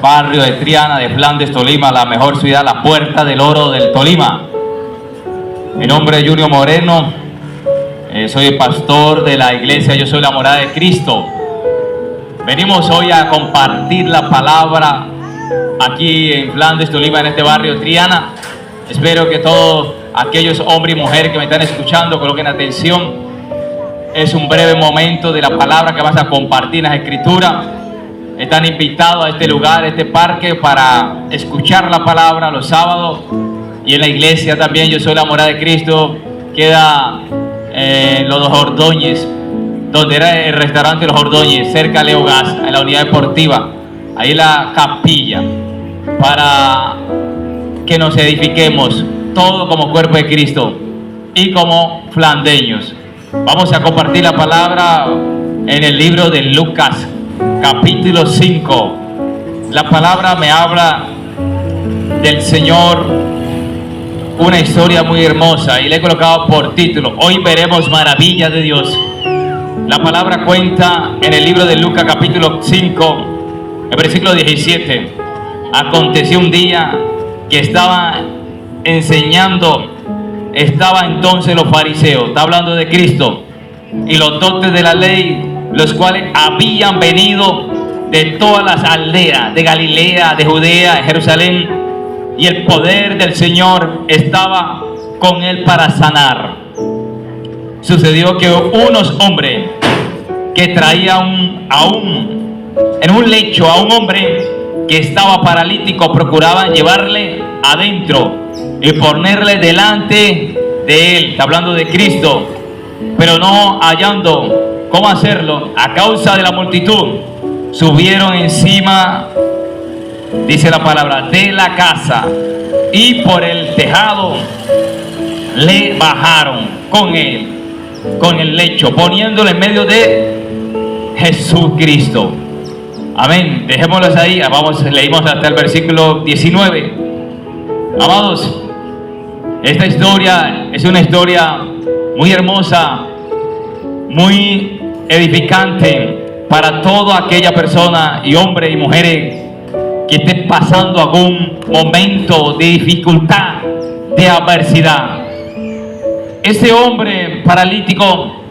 barrio de Triana, de Flandes, Tolima, la mejor ciudad, la Puerta del Oro del Tolima. Mi nombre es Junior Moreno, soy el pastor de la iglesia Yo Soy la Morada de Cristo. Venimos hoy a compartir la palabra aquí en Flandes, Tolima, en este barrio Triana. Espero que todos aquellos hombres y mujeres que me están escuchando coloquen atención. Es un breve momento de la palabra que vas a compartir en las escrituras. Están invitados a este lugar, a este parque, para escuchar la palabra los sábados. Y en la iglesia también, Yo Soy la Morada de Cristo, queda en Los Ordóñez, donde era el restaurante Los Ordóñez, cerca de Leo Gas, en la unidad deportiva. Ahí la capilla, para que nos edifiquemos, todo como cuerpo de Cristo y como flandeños. Vamos a compartir la palabra en el libro de Lucas, capítulo 5. La palabra me habla del Señor, una historia muy hermosa, y le he colocado por título: Hoy veremos maravillas de Dios. La palabra cuenta en el libro de Lucas, capítulo 5, el versículo 17. Aconteció un día que estaba enseñando, estaba entonces los fariseos, está hablando de Cristo, y los doctores de la ley, los cuales habían venido de todas las aldeas de Galilea, de Judea, de Jerusalén, y el poder del Señor estaba con él para sanar. Sucedió que unos hombres que traían en un lecho a un hombre que estaba paralítico, procuraban llevarle adentro y ponerle delante de él, está hablando de Cristo, pero no hallando cómo hacerlo a causa de la multitud, subieron encima, dice la palabra, de la casa, y por el tejado le bajaron con él, con el lecho, poniéndole en medio de Jesucristo. Amén. Dejémoslos ahí. Leímos hasta el versículo 19. Amados, esta historia es una historia muy hermosa, muy edificante para toda aquella persona, y hombres y mujeres, que estén pasando algún momento de dificultad, de adversidad. Ese hombre paralítico,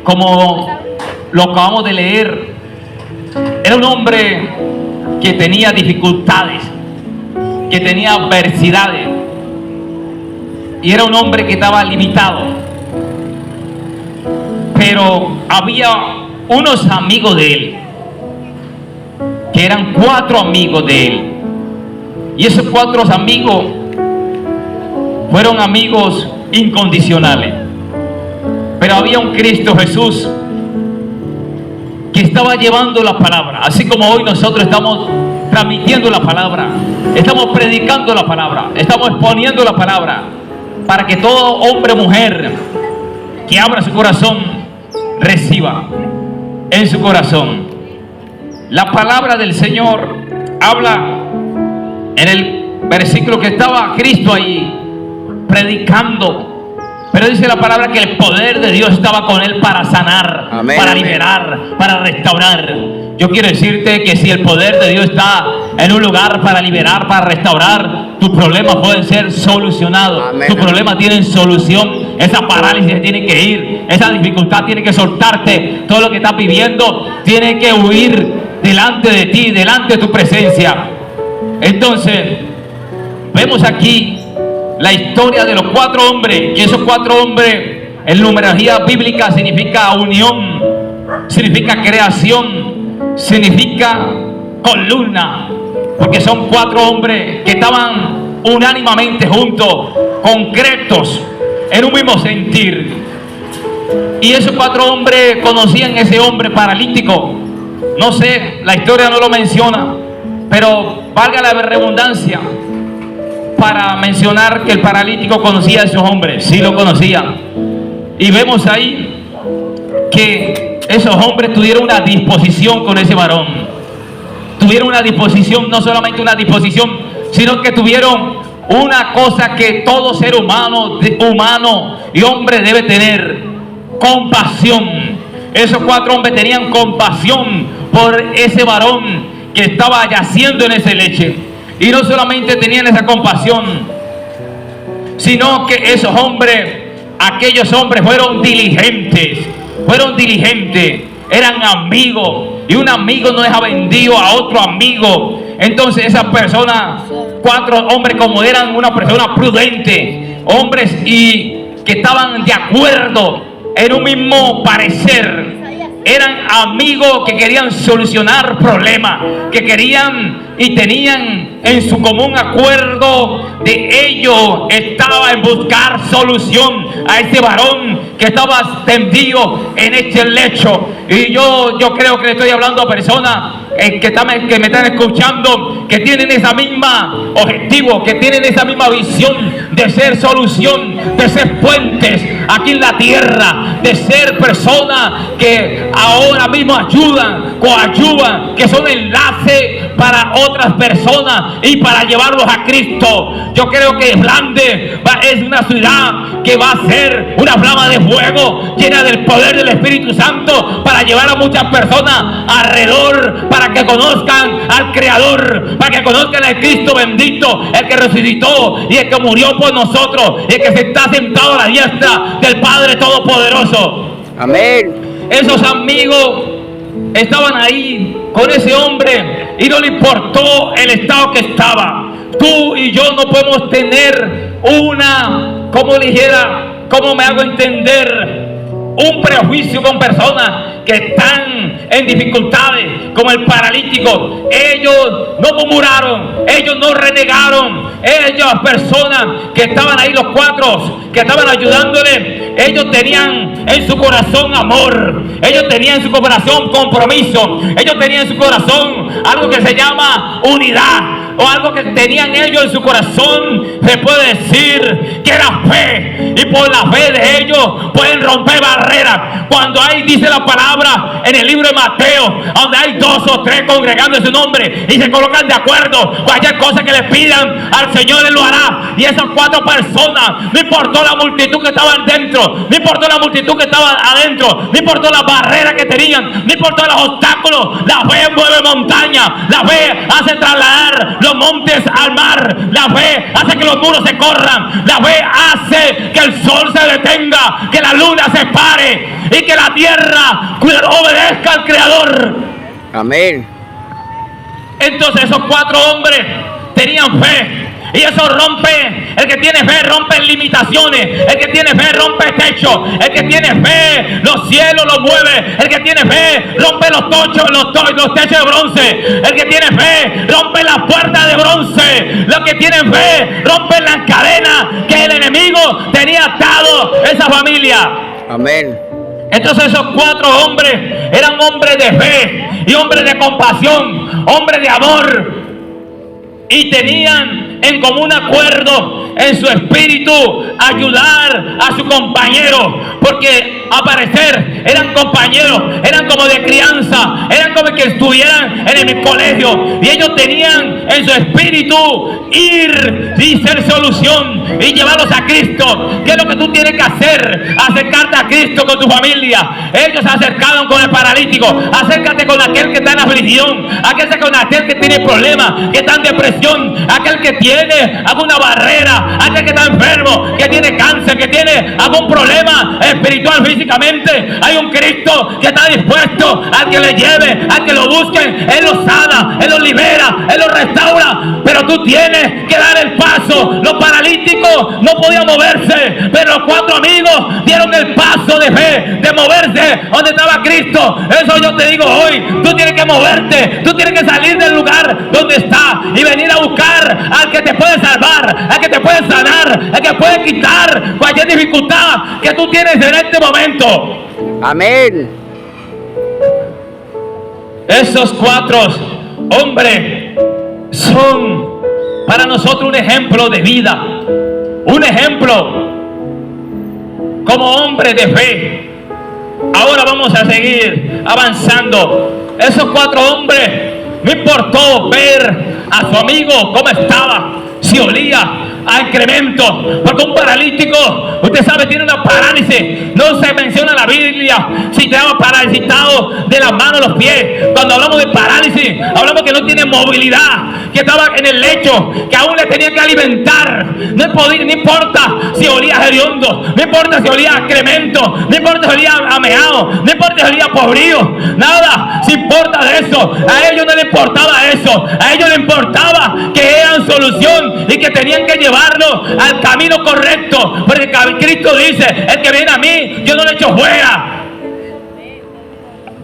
como lo acabamos de leer, era un hombre que tenía dificultades, que tenía adversidades, y era un hombre que estaba limitado. Pero había unos amigos de él, que eran 4 amigos de él, y esos 4 amigos fueron amigos incondicionales. Pero había un Cristo Jesús que estaba llevando la palabra, así como hoy nosotros estamos transmitiendo la palabra, estamos predicando la palabra, estamos exponiendo la palabra, para que todo hombre o mujer que abra su corazón reciba en su corazón. La palabra del Señor habla en el versículo que estaba Cristo ahí predicando, pero dice la palabra que el poder de Dios estaba con él para sanar, amén, para liberar, para restaurar. Yo quiero decirte que si el poder de Dios está en un lugar para liberar, para restaurar, tus problemas pueden ser solucionados. Amén. Tus problemas tienen solución. Esa parálisis tiene que ir, esa dificultad tiene que soltarte. Todo lo que estás viviendo tiene que huir delante de ti, delante de tu presencia. Entonces, vemos aquí la historia de los 4 hombres, que esos 4 hombres en numerología bíblica significa unión, significa creación, significa columna, porque son 4 hombres que estaban unánimamente juntos, concretos, en un mismo sentir. Y esos 4 hombres conocían a ese hombre paralítico. No sé, la historia no lo menciona, pero valga la redundancia para mencionar que el paralítico conocía a esos hombres. Sí lo conocía. Y vemos ahí que esos hombres tuvieron una disposición con ese varón. Tuvieron una disposición, no solamente una disposición, sino que tuvieron una cosa que todo ser humano y hombre debe tener: compasión. Esos 4 hombres tenían compasión por ese varón que estaba yaciendo en ese leche. Y no solamente tenían esa compasión, sino que esos hombres, aquellos hombres fueron diligentes, eran amigos, y un amigo no deja vendido a otro amigo. Entonces esas personas, 4 hombres, como eran una persona prudente, hombres y que estaban de acuerdo en un mismo parecer, eran amigos que querían solucionar problemas, que querían y tenían en su común acuerdo de ellos, estaba en buscar solución a ese varón que estaba tendido en este lecho. Y yo creo que le estoy hablando a personas que me están escuchando, que tienen esa misma objetivo, que tienen esa misma visión de ser solución, de ser puentes aquí en la tierra, de ser personas que ahora mismo ayudan, coadyuvan, que son enlace para otras personas y para llevarlos a Cristo. Yo creo que Flandes es una ciudad que va a ser una flama de fuego llena del poder del Espíritu Santo para llevar a muchas personas alrededor, para que conozcan al Creador, para que conozcan al Cristo bendito, el que resucitó y el que murió por nosotros y el que se está sentado a la diestra del Padre Todopoderoso. Amén. Esos amigos estaban ahí con ese hombre y no le importó el estado que estaba. Tú y yo no podemos tener como dijera, ¿cómo me hago entender? Un prejuicio con personas que están en dificultades, como el paralítico. Ellos no murmuraron, ellos no renegaron. Ellas personas que estaban ahí, los 4 que estaban ayudándole, ellos tenían en su corazón amor, ellos tenían en su corazón compromiso, ellos tenían en su corazón algo que se llama unidad, o algo que tenían ellos en su corazón, se puede decir que era fe, y por la fe de ellos pueden romper barreras. Cuando hay, dice la palabra en el libro de Mateo, donde hay 2 o 3 congregando en su nombre y se colocan de acuerdo, cualquier cosa que le pidan al Señor, Él lo hará. Y esas 4 personas, no importó la multitud que estaban dentro, no importó la multitud que estaba adentro, no importó las barreras que tenían, no importó los obstáculos, la fe mueve montañas, la fe hace trasladar los montes al mar, la fe hace que los muros se corran, la fe hace que el sol se detenga, que la luna se pare y que la tierra obedezca al Creador. Amén. Entonces esos 4 hombres tenían fe. Y eso rompe, el que tiene fe rompe limitaciones, el que tiene fe rompe techos, el que tiene fe los cielos los mueve, el que tiene fe rompe los techos de bronce, el que tiene fe rompe las puertas de bronce, los que tienen fe rompen las cadenas que el enemigo tenía atado esa familia. Amén. Entonces esos 4 hombres eran hombres de fe y hombres de compasión, hombres de amor, y tenían en común acuerdo en su espíritu ayudar a su compañero, porque a parecer eran compañeros, eran como de crianza, eran como que estuvieran en el colegio, y ellos tenían en su espíritu ir y ser solución y llevarlos a Cristo. ¿Qué es lo que tú tienes que hacer? Acercarte a Cristo con tu familia. Ellos se acercaron con el paralítico. Acércate con aquel que está en aflicción, con aquel que tiene problemas, que está en depresión, aquel que tiene alguna barrera, aquel que está enfermo, que tiene cáncer, que tiene algún problema espiritual, físicamente. Hay un Cristo que está dispuesto al que le lleve, al que lo busque. Él lo sana, Él lo libera, Él lo restaura, pero tú tienes que dar el paso. Los paralíticos no podían moverse, pero los 4 amigos dieron el paso de fe, de moverse donde estaba Cristo. Eso yo te digo hoy, tú tienes que moverte, tú tienes que salir del lugar donde está y venir a buscar al que te puede salvar, al que te puede sanar, al que puede quitar cualquier dificultad que tú tienes en este momento. Amén. Esos 4 hombres son para nosotros un ejemplo de vida, un ejemplo como hombres de fe. Ahora vamos a seguir avanzando. Esos 4 hombres, no importó ver a su amigo cómo estaba, si olía, a incremento, porque un paralítico, usted sabe, tiene una parálisis. No se menciona en la Biblia si estaba paralizado de las manos a los pies. Cuando hablamos de parálisis, hablamos que no tiene movilidad, que estaba en el lecho, que aún le tenía que alimentar. No importa si olía hediondo, no importa si olía a excremento, no importa si olía a meao, no importa si olía a podrido, nada se importa de eso. A ellos no les importaba eso, a ellos les importaba que eran solución y que tenían que llevarlo al camino correcto, porque Cristo dice: el que viene a mí, yo no le echo fuera.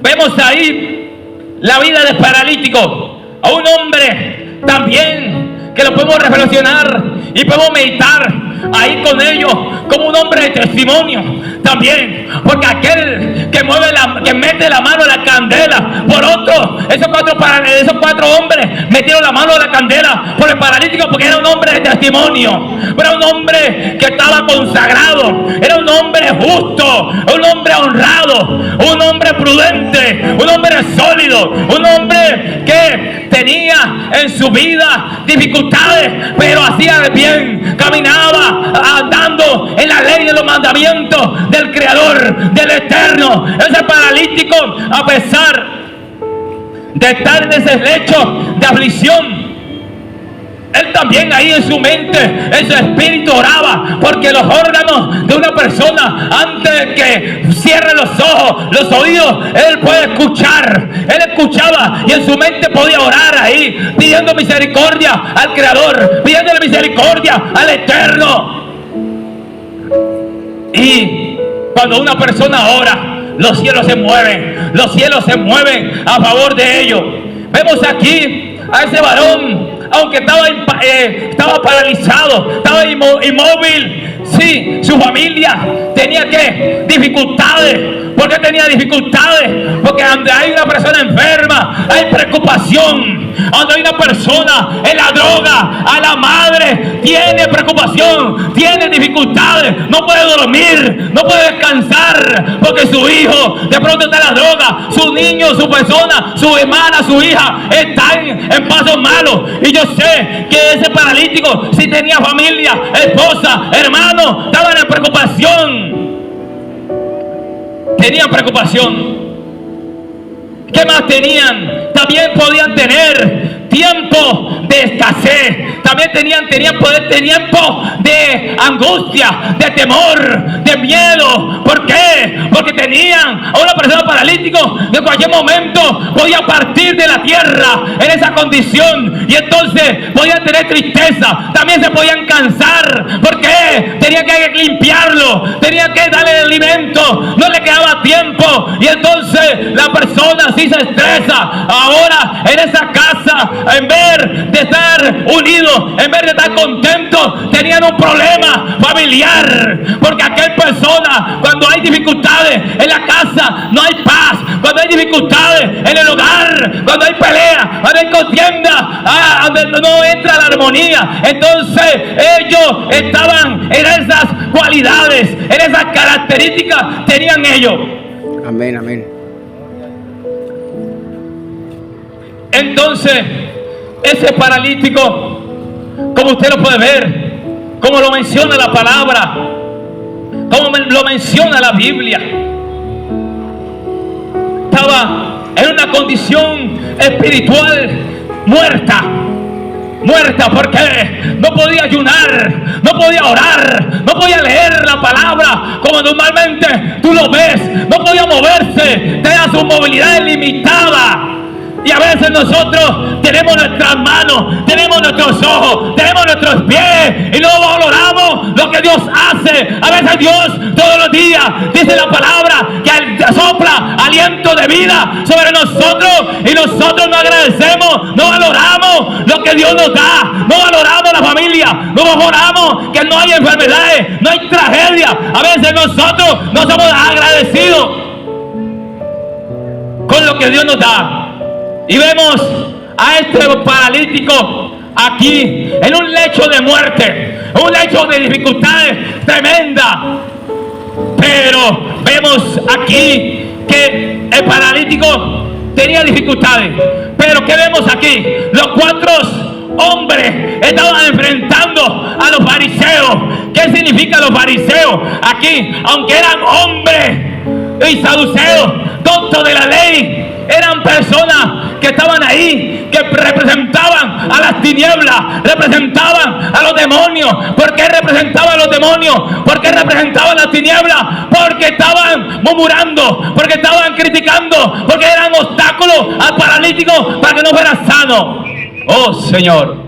Vemos ahí la vida del paralítico, a un hombre también que lo podemos reflexionar y podemos meditar ahí con ellos como un hombre de testimonio también, porque aquel que mete la mano a la candela por otro, esos cuatro hombres metieron la mano a la candela por el paralítico porque era un hombre de testimonio, era un hombre que estaba consagrado, era un hombre justo, un hombre honrado, un hombre prudente, un hombre sólido, un hombre que tenía en su vida dificultades, pero hacía el bien, caminaba andando en la ley de los mandamientos del Creador, del Eterno. Ese paralítico, a pesar de estar en ese lecho de aflicción, él también ahí en su mente, en su espíritu oraba, porque los órganos de una persona, antes de que cierre los ojos, los oídos, él puede escuchar. Él escuchaba y en su mente podía orar ahí, pidiendo misericordia al Creador, pidiéndole misericordia al Eterno. Y cuando una persona ora, los cielos se mueven a favor de ellos. Vemos aquí a ese varón, aunque estaba paralizado, estaba inmóvil. Sí, su familia tenía dificultades. ¿Por qué tenía dificultades? Porque donde hay una persona enferma, hay preocupación. Donde hay una persona en la droga, a la madre tiene preocupación, tiene dificultades, no puede dormir, no puede descansar, porque su hijo de pronto está en la droga, su niño, su persona, su hermana, su hija están en pasos malos. Y yo sé que ese paralítico, si tenía familia, esposa, hermano, estaban en preocupación. Tenían preocupación. ¿Qué más tenían? También podían tener tiempo de escasez. También tenían tiempo de angustia, de temor, de miedo. ¿Por qué? Porque tenían a una persona paralítica que en cualquier momento podía partir de la tierra en esa condición. Y entonces podían tener tristeza. También se podían cansar. ¿Por qué? Tenían que limpiarlo, tenían que darle el alimento, no le quedaba tiempo. Y entonces la persona sí se estresa. Ahora en esa casa, en vez de estar unidos, en vez de estar contentos, tenían un problema familiar. Porque aquel persona, cuando hay dificultades en la casa, no hay paz. Cuando hay dificultades en el hogar, cuando hay pelea, cuando hay contienda, donde no entra la armonía, entonces ellos estaban en esas cualidades, en esas características, tenían ellos. Amén, amén. Entonces ese paralítico, como usted lo puede ver, como lo menciona la palabra, como lo menciona la Biblia, estaba en una condición espiritual muerta. Porque no podía ayunar, no podía orar, no podía leer la palabra como normalmente tú lo ves, no podía moverse, tenía su movilidad limitada. Y a veces nosotros tenemos nuestras manos, tenemos nuestros ojos, tenemos nuestros pies y no valoramos lo que Dios hace. A veces Dios todos los días dice la palabra que sopla aliento de vida sobre nosotros y nosotros no agradecemos, no valoramos lo que Dios nos da, no valoramos la familia, no valoramos que no hay enfermedades, no hay tragedia. A veces nosotros no somos agradecidos con lo que Dios nos da. Y vemos a este paralítico aquí en un lecho de muerte, un lecho de dificultades tremendas. Pero vemos aquí que el paralítico tenía dificultades. Pero ¿qué vemos aquí? Los cuatro hombres estaban enfrentando a los fariseos. ¿Qué significa los fariseos? Aquí, aunque eran hombres y saduceos, doctos de la ley, eran personas que estaban ahí, que representaban a las tinieblas, representaban a los demonios. ¿Por qué representaban a los demonios? ¿Por qué representaban las tinieblas? Porque estaban murmurando, porque estaban criticando, porque eran obstáculos al paralítico para que no fuera sano. Oh Señor,